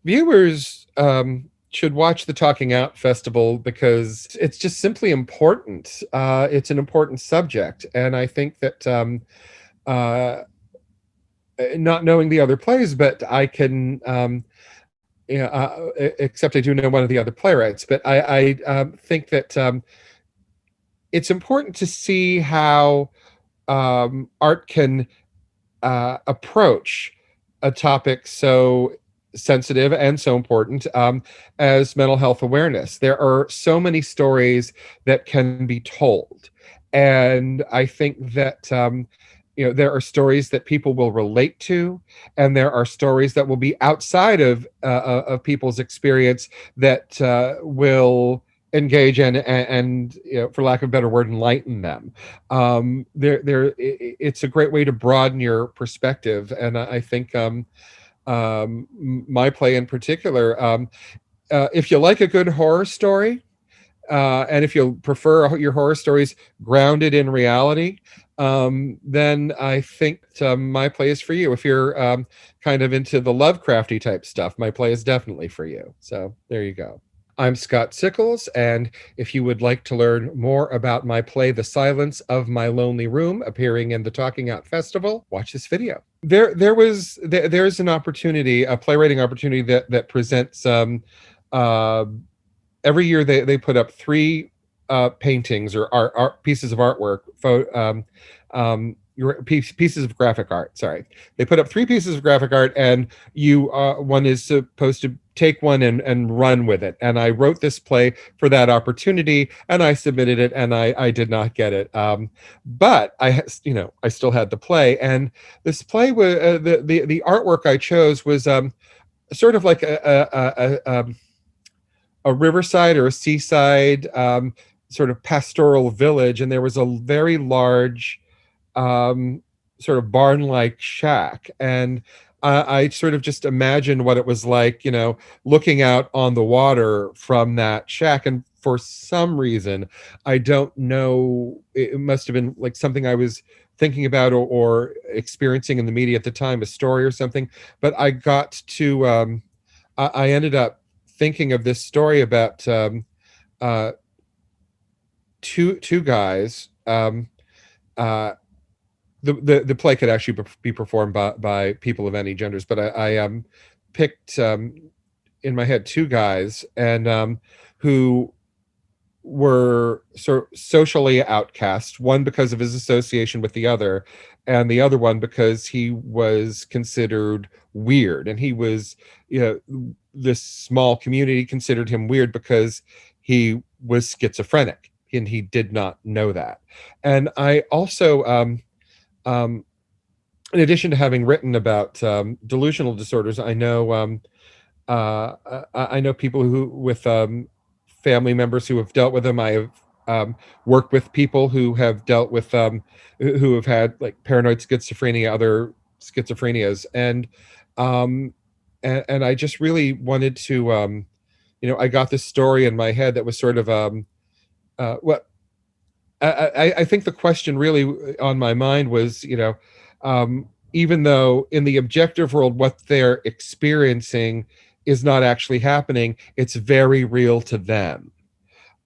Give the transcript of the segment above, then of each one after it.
Viewers should watch the Talking Out Festival because it's just simply important. It's an important subject, and I think that uh, not knowing the other plays, but I can, except I do know one of the other playwrights, but I think that it's important to see how art can approach a topic so sensitive and so important as mental health awareness. There are so many stories that can be told, and I think that there are stories that people will relate to, and there are stories that will be outside of people's experience that will engage and for lack of a better word, enlighten them. It's a great way to broaden your perspective, and I think my play in particular, if you like a good horror story, and if you prefer your horror stories grounded in reality, then I think my play is for you. If you're kind of into the Lovecrafty type stuff, my play is definitely for you. So there you go. I'm Scott Sickles, and if you would like to learn more about my play, The Silence of My Lonely Room, appearing in the Talking Out Festival, watch this video. There's an opportunity, a playwriting opportunity that presents uh, every year. They put up three paintings or art pieces of artwork, pieces of graphic art. Sorry, they put up three pieces of graphic art, and you one is supposed to take one and run with it. And I wrote this play for that opportunity, and I submitted it, and I did not get it. But I still had the play, and this play was the artwork I chose was sort of like a riverside or a seaside sort of pastoral village, and there was a very large sort of barn-like shack, and I sort of just imagined what it was like, looking out on the water from that shack. And for some reason, I don't know, it must have been like something I was thinking about or experiencing in the media at the time, a story or something. But I ended up thinking of this story about uh, two guys. Uh, the play could actually be performed by people of any genders, but I picked in my head two guys, and who were sort of socially outcast, one because of his association with the other, and the other one because he was considered weird. And he was, this small community considered him weird because he was schizophrenic, and he did not know that. And I also um, in addition to having written about delusional disorders, I know people who with family members who have dealt with them. I have worked with people who have dealt with who have had like paranoid schizophrenia, other schizophrenias, um, and I just really wanted to, I got this story in my head that was sort of what I think the question really on my mind was, even though in the objective world what they're experiencing is not actually happening, it's very real to them.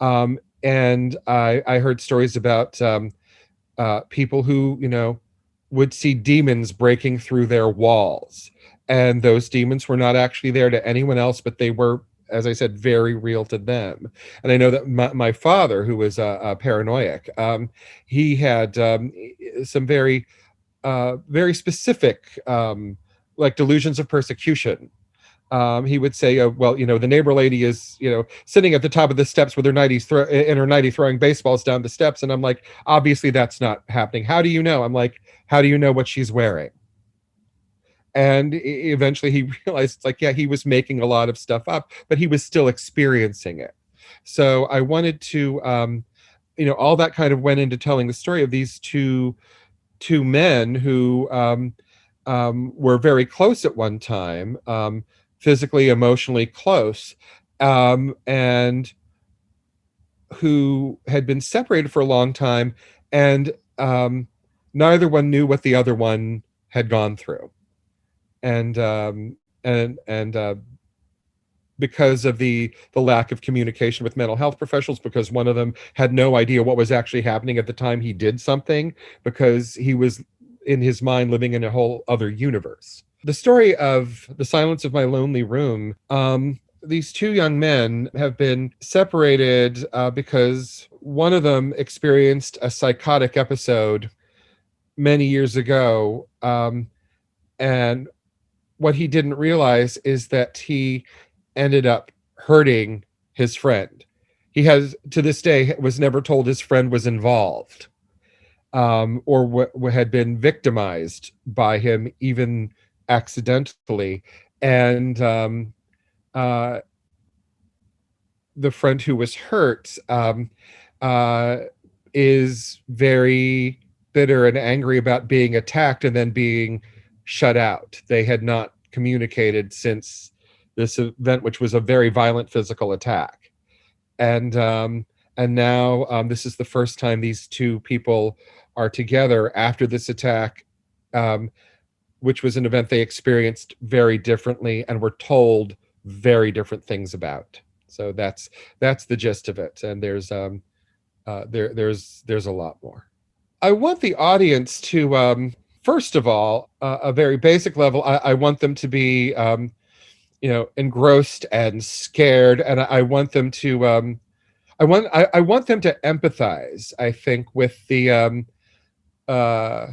And I heard stories about people who, would see demons breaking through their walls, and those demons were not actually there to anyone else, but they were, as I said, very real to them. And I know that my father, who was a paranoiac, he had some very specific, like delusions of persecution. He would say, well, the neighbor lady is, sitting at the top of the steps with her in her nightie throwing baseballs down the steps. And I'm like, obviously that's not happening. How do you know? I'm like, how do you know what she's wearing? And eventually he realized, it's like, yeah, he was making a lot of stuff up, but he was still experiencing it. So I wanted to, all that kind of went into telling the story of these two men who were very close at one time, physically, emotionally close, and who had been separated for a long time, and neither one knew what the other one had gone through. And because of the lack of communication with mental health professionals, because one of them had no idea what was actually happening at the time he did something, because he was in his mind living in a whole other universe. The story of The Silence of My Lonely Room, these two young men have been separated because one of them experienced a psychotic episode many years ago, and what he didn't realize is that he ended up hurting his friend. He has, to this day, was never told his friend was involved, or had been victimized by him, even accidentally. And uh, the friend who was hurt uh, is very bitter and angry about being attacked and then being shut out. They had not communicated since this event, which was a very violent physical attack. And now this is the first time these two people are together after this attack, um, which was an event they experienced very differently and were told very different things about. So that's the gist of it. And there's a lot more. I want the audience to, first of all, a very basic level. I want them to be, engrossed and scared, and I want them to, I want them to empathize, I think, with uh,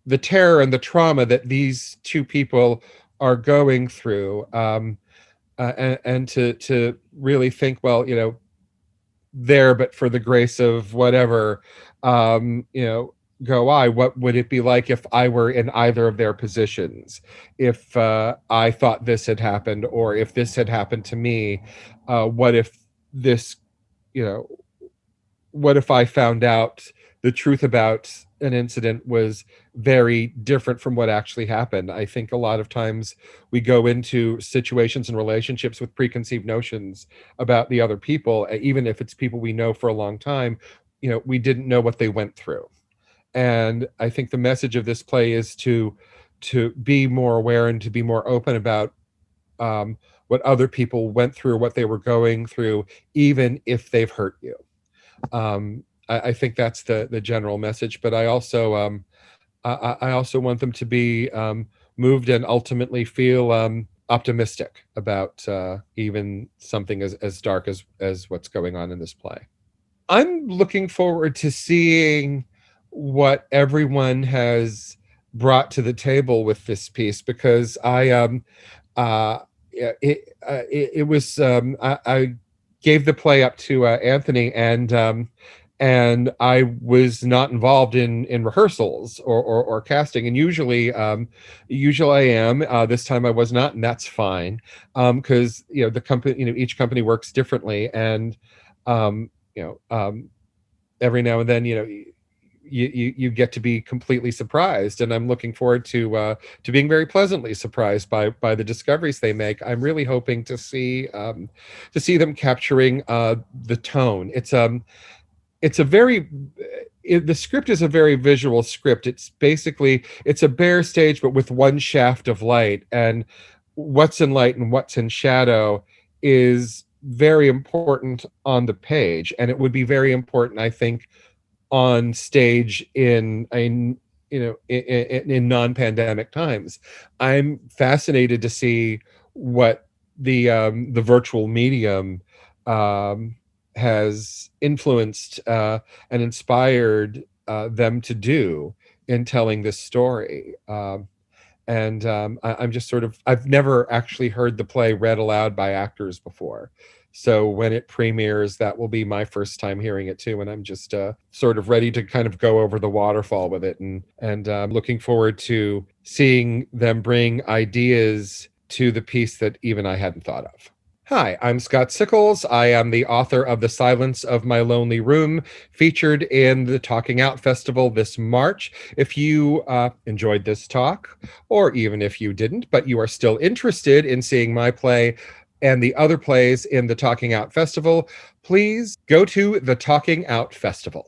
the terror and the trauma that these two people are going through, and to really think, well, there, but for the grace of whatever, go I, what would it be like if I were in either of their positions? If I thought this had happened, or if this had happened to me, what if this, you know, what if I found out the truth about an incident was very different from what actually happened? I think a lot of times we go into situations and relationships with preconceived notions about the other people, even if it's people we know for a long time. We didn't know what they went through. And I think the message of this play is to be more aware and to be more open about what other people went through, what they were going through, even if they've hurt you. I think that's the general message, but I also I also want them to be moved and ultimately feel optimistic about even something as dark as what's going on in this play. I'm looking forward to seeing what everyone has brought to the table with this piece, because uh it was I gave the play up to Anthony, and I was not involved in rehearsals or casting, and usually I am. This time I was not, and that's fine, because the company, each company works differently, and um, you know every now and then you get to be completely surprised, and I'm looking forward to being very pleasantly surprised by the discoveries they make. I'm really hoping to see them capturing the tone. It's a very the script is a very visual script. It's a bare stage, but with one shaft of light, and what's in light and what's in shadow is very important on the page, and it would be very important, I think, on stage in non-pandemic times. I'm fascinated to see what the virtual medium has influenced and inspired them to do in telling this story. I'm just I've never actually heard the play read aloud by actors before. So when it premieres, that will be my first time hearing it too. And I'm just sort of ready to kind of go over the waterfall with it, and looking forward to seeing them bring ideas to the piece that even I hadn't thought of. Hi, I'm Scott Sickles. I am the author of The Silence of My Lonely Room, featured in the Talking Out Festival this March. If you enjoyed this talk, or even if you didn't, but you are still interested in seeing my play and the other plays in the Talking Out Festival, please go to the Talking Out Festival.